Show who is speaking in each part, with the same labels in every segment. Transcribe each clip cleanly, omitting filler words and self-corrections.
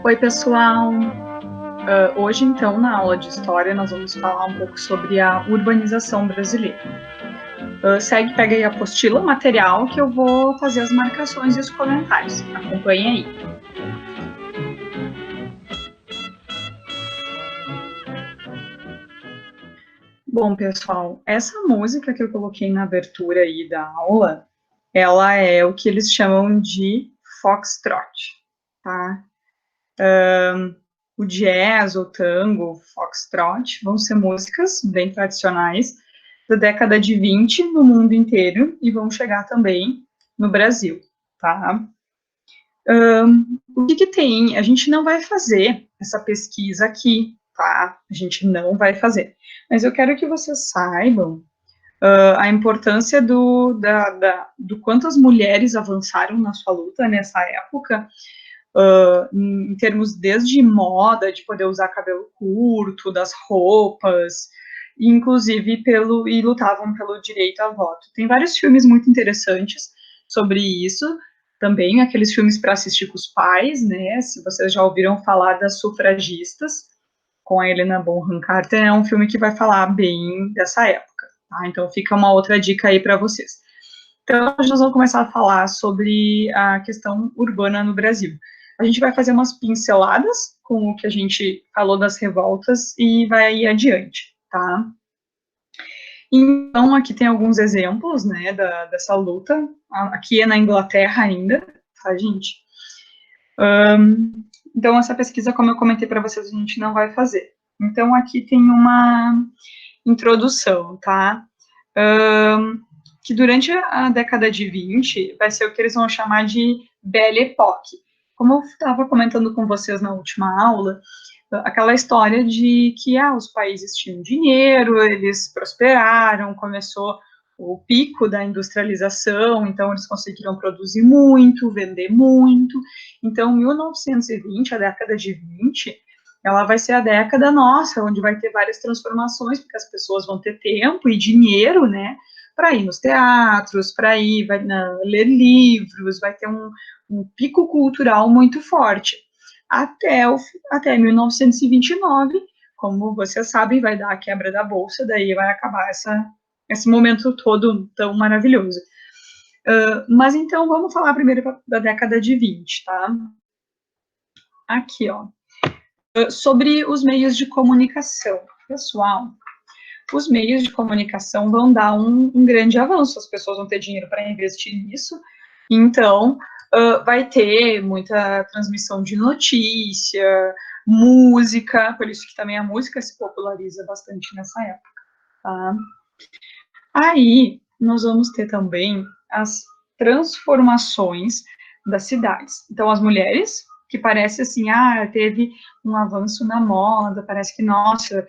Speaker 1: Oi, pessoal! Hoje, então, na aula de História, nós vamos falar um pouco sobre a urbanização brasileira. Pega aí a apostila, o material, que eu vou fazer as marcações e os comentários. Acompanhe aí. Bom, pessoal, essa música que eu coloquei na abertura aí da aula, ela é o que eles chamam de foxtrot, tá? O jazz, o tango, o foxtrot vão ser músicas bem tradicionais da década de 20 no mundo inteiro e vão chegar também no Brasil, tá? O que tem? A gente não vai fazer essa pesquisa aqui, tá? A gente não vai fazer. Mas eu quero que vocês saibam a importância do quanto as mulheres avançaram na sua luta nessa época, em termos desde moda, de poder usar cabelo curto, das roupas, inclusive e lutavam pelo direito a voto. Tem vários filmes muito interessantes sobre isso, também aqueles filmes para assistir com os pais, né? Se vocês já ouviram falar das sufragistas, com a Helena Bonham Carter, é um filme que vai falar bem dessa época, tá? Então fica uma outra dica aí para vocês. Então, hoje nós vamos começar a falar sobre a questão urbana no Brasil. A gente vai fazer umas pinceladas com o que a gente falou das revoltas e vai ir adiante, tá? Então, aqui tem alguns exemplos, né, dessa luta. Aqui é na Inglaterra ainda, tá, gente? Então, essa pesquisa, como eu comentei para vocês, a gente não vai fazer. Então, aqui tem uma introdução, tá? Que durante a década de 20 vai ser o que eles vão chamar de Belle Époque. Como eu estava comentando com vocês na última aula, aquela história de que os países tinham dinheiro, eles prosperaram, começou o pico da industrialização, então eles conseguiram produzir muito, vender muito. Então, 1920, a década de 20, ela vai ser a década nossa, onde vai ter várias transformações, porque as pessoas vão ter tempo e dinheiro, né, para ir nos teatros, para ir ler livros, vai ter um pico cultural muito forte. Até 1929, como vocês sabem, vai dar a quebra da Bolsa, daí vai acabar esse momento todo tão maravilhoso. Mas então, vamos falar primeiro da década de 20, tá? Aqui, ó. Sobre os meios de comunicação. Pessoal, os meios de comunicação vão dar um grande avanço, as pessoas vão ter dinheiro para investir nisso, então vai ter muita transmissão de notícia, música, por isso que também a música se populariza bastante nessa época, tá? Aí, nós vamos ter também as transformações das cidades. Então, as mulheres, que parece assim, teve um avanço na moda, parece que, nossa,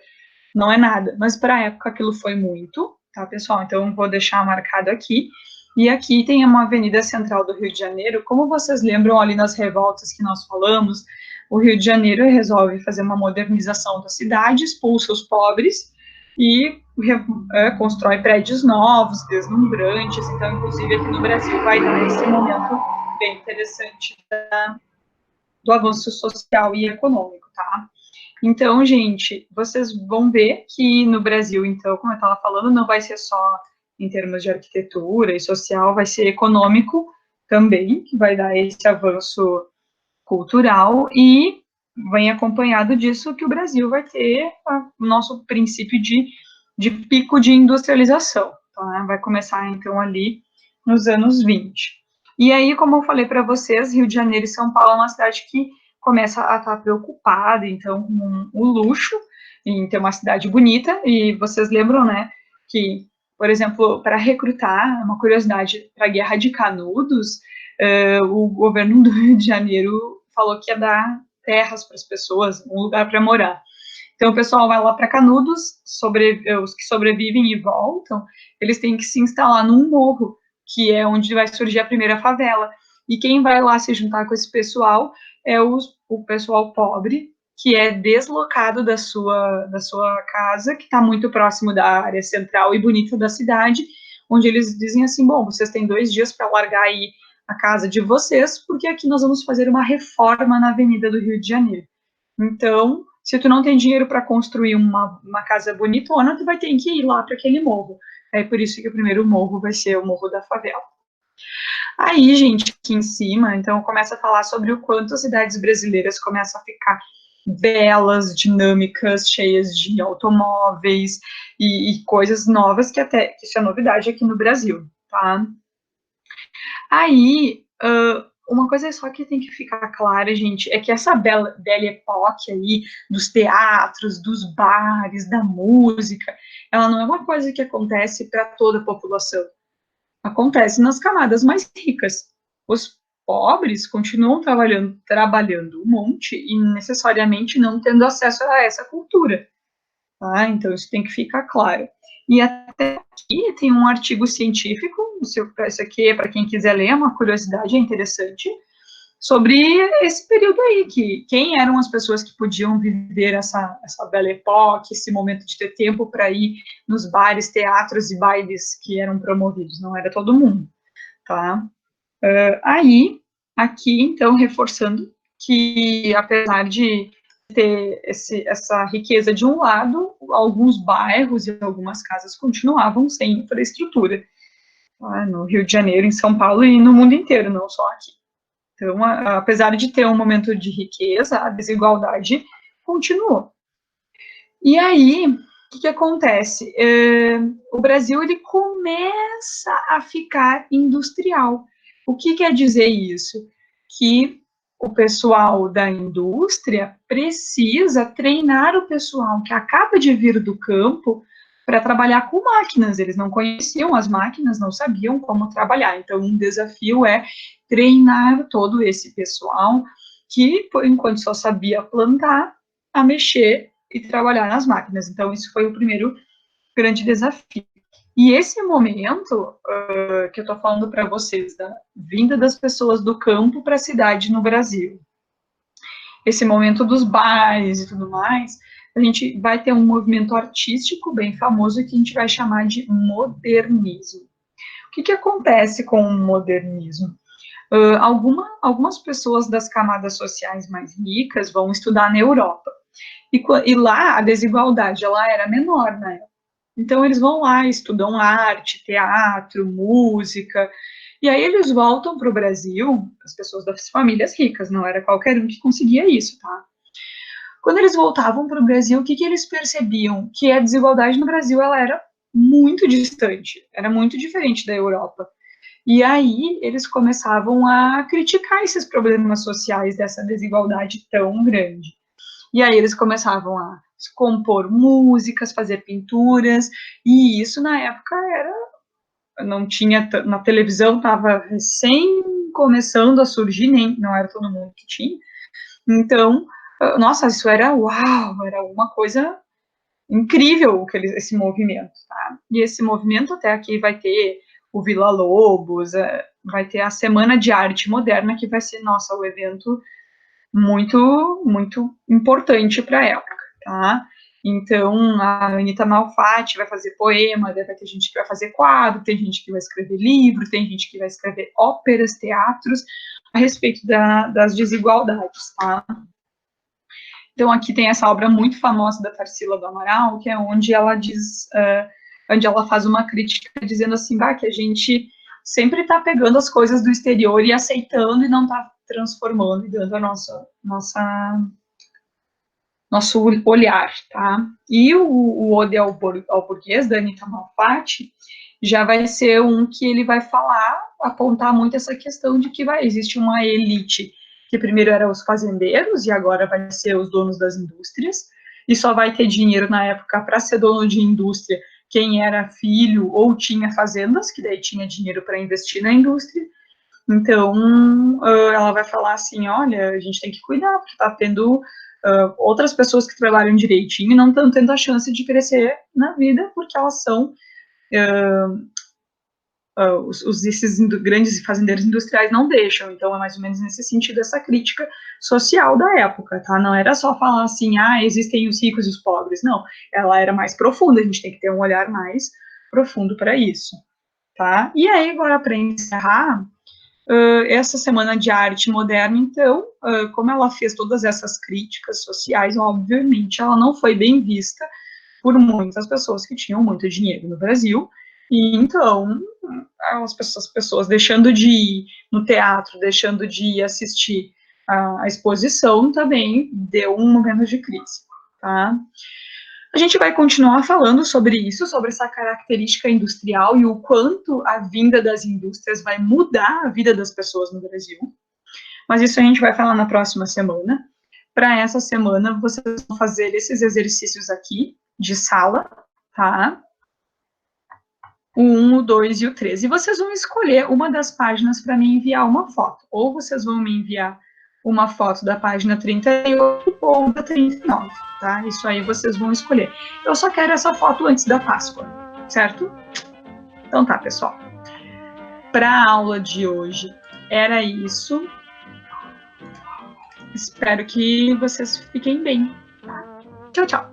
Speaker 1: não é nada. Mas para a época aquilo foi muito, tá, pessoal? Então, vou deixar marcado aqui. E aqui tem uma avenida central do Rio de Janeiro. Como vocês lembram ali nas revoltas que nós falamos, o Rio de Janeiro resolve fazer uma modernização da cidade, expulsa os pobres e constrói prédios novos, deslumbrantes. Então, inclusive, aqui no Brasil vai dar esse momento bem interessante do avanço social e econômico, tá? Então, gente, vocês vão ver que no Brasil, então, como eu estava falando, não vai ser só em termos de arquitetura e social, vai ser econômico também, que vai dar esse avanço cultural e vem acompanhado disso que o Brasil vai ter o nosso princípio de pico de industrialização, tá? Vai começar, então, ali nos anos 20. E aí, como eu falei para vocês, Rio de Janeiro e São Paulo é uma cidade que começa a estar preocupada, então, com o luxo, em ter uma cidade bonita, e vocês lembram, né, que, por exemplo, para recrutar, uma curiosidade, para a Guerra de Canudos, o governo do Rio de Janeiro falou que ia dar terras para as pessoas, um lugar para morar. Então, o pessoal vai lá para Canudos, os que sobrevivem e voltam, eles têm que se instalar num morro, que é onde vai surgir a primeira favela. E quem vai lá se juntar com esse pessoal é o pessoal pobre, que é deslocado da sua casa, que está muito próximo da área central e bonita da cidade, onde eles dizem assim, bom, vocês têm 2 dias para largar aí a casa de vocês, porque aqui nós vamos fazer uma reforma na Avenida do Rio de Janeiro. Então, se tu não tem dinheiro para construir uma casa bonitona, tu vai ter que ir lá para aquele morro. É por isso que o primeiro morro vai ser o Morro da Favela. Aí, gente, aqui em cima, então, começa a falar sobre o quanto as cidades brasileiras começam a ficar belas, dinâmicas, cheias de automóveis e coisas novas que isso é novidade aqui no Brasil, tá? Aí, uma coisa só que tem que ficar clara, gente, é que essa belle époque aí, dos teatros, dos bares, da música, ela não é uma coisa que acontece para toda a população. Acontece nas camadas mais ricas. Os pobres continuam trabalhando um monte e necessariamente não tendo acesso a essa cultura. Tá? Então, isso tem que ficar claro. E até aqui tem um artigo científico, isso aqui é para quem quiser ler, é uma curiosidade, é interessante, sobre esse período aí, que quem eram as pessoas que podiam viver essa belle époque, esse momento de ter tempo para ir nos bares, teatros e bailes que eram promovidos, não era todo mundo, tá? Aí, aqui, então, reforçando que, apesar de ter essa riqueza de um lado, alguns bairros e algumas casas continuavam sem infraestrutura, tá? No Rio de Janeiro, em São Paulo e no mundo inteiro, não só aqui. Então, apesar de ter um momento de riqueza, a desigualdade continuou. E aí, o que acontece? O Brasil ele começa a ficar industrial. O que quer dizer isso? Que o pessoal da indústria precisa treinar o pessoal que acaba de vir do campo para trabalhar com máquinas. Eles não conheciam as máquinas, não sabiam como trabalhar. Então, um desafio é treinar todo esse pessoal que, por enquanto, só sabia plantar, a mexer e trabalhar nas máquinas. Então, isso foi o primeiro grande desafio. E esse momento que eu estou falando para vocês, da vinda das pessoas do campo para a cidade no Brasil, esse momento dos bares e tudo mais, a gente vai ter um movimento artístico bem famoso que a gente vai chamar de modernismo. O que acontece com o modernismo? Algumas pessoas das camadas sociais mais ricas vão estudar na Europa. E lá a desigualdade ela era menor, né? Então eles vão lá, estudam arte, teatro, música, e aí eles voltam para o Brasil, as pessoas das famílias ricas, não era qualquer um que conseguia isso, tá? Quando eles voltavam para o Brasil, o que eles percebiam? Que a desigualdade no Brasil ela era muito distante, era muito diferente da Europa. E aí eles começavam a criticar esses problemas sociais dessa desigualdade tão grande. E aí eles começavam a compor músicas, fazer pinturas, e isso na época não tinha, na televisão estava recém começando a surgir, nem, não era todo mundo que tinha, então, nossa, isso era uau, era uma coisa incrível esse movimento, tá? E esse movimento até aqui vai ter o Vila Lobos, vai ter a Semana de Arte Moderna, que vai ser, nossa, o evento muito, muito importante para a época, tá? Então, a Anitta Malfatti vai fazer poema, vai ter gente que vai fazer quadro, tem gente que vai escrever livro, tem gente que vai escrever óperas, teatros, a respeito das desigualdades, tá? Então, aqui tem essa obra muito famosa da Tarsila do Amaral, que é onde ela diz, onde ela faz uma crítica dizendo assim, que a gente sempre está pegando as coisas do exterior e aceitando e não está transformando e dando a nosso olhar, tá? E o Ode ao Burguês, da Anitta Malfatti, já vai ser um que ele vai falar, apontar muito essa questão de que existe uma elite, que primeiro eram os fazendeiros e agora vai ser os donos das indústrias, e só vai ter dinheiro na época para ser dono de indústria quem era filho ou tinha fazendas, que daí tinha dinheiro para investir na indústria. Então, ela vai falar assim, olha, a gente tem que cuidar, porque está tendo outras pessoas que trabalham direitinho e não estão tendo a chance de crescer na vida, porque elas são esses grandes fazendeiros industriais não deixam. Então, é mais ou menos nesse sentido essa crítica social da época, tá? Não era só falar assim, existem os ricos e os pobres. Não, ela era mais profunda, a gente tem que ter um olhar mais profundo para isso, tá? E aí, agora, para encerrar, Essa Semana de Arte Moderna, então, como ela fez todas essas críticas sociais, obviamente ela não foi bem vista por muitas pessoas que tinham muito dinheiro no Brasil, e então as pessoas deixando de ir no teatro, deixando de ir assistir a exposição, também deu um momento de crise, tá? A gente vai continuar falando sobre isso, sobre essa característica industrial e o quanto a vinda das indústrias vai mudar a vida das pessoas no Brasil. Mas isso a gente vai falar na próxima semana. Para essa semana, vocês vão fazer esses exercícios aqui, de sala, tá? O 1, o 2 e o 3. E vocês vão escolher uma das páginas para me enviar uma foto. Ou vocês vão me enviar uma foto da página 38 ou da 39, tá? Isso aí vocês vão escolher. Eu só quero essa foto antes da Páscoa, certo? Então tá, pessoal. Para a aula de hoje era isso. Espero que vocês fiquem bem. Tchau, tchau.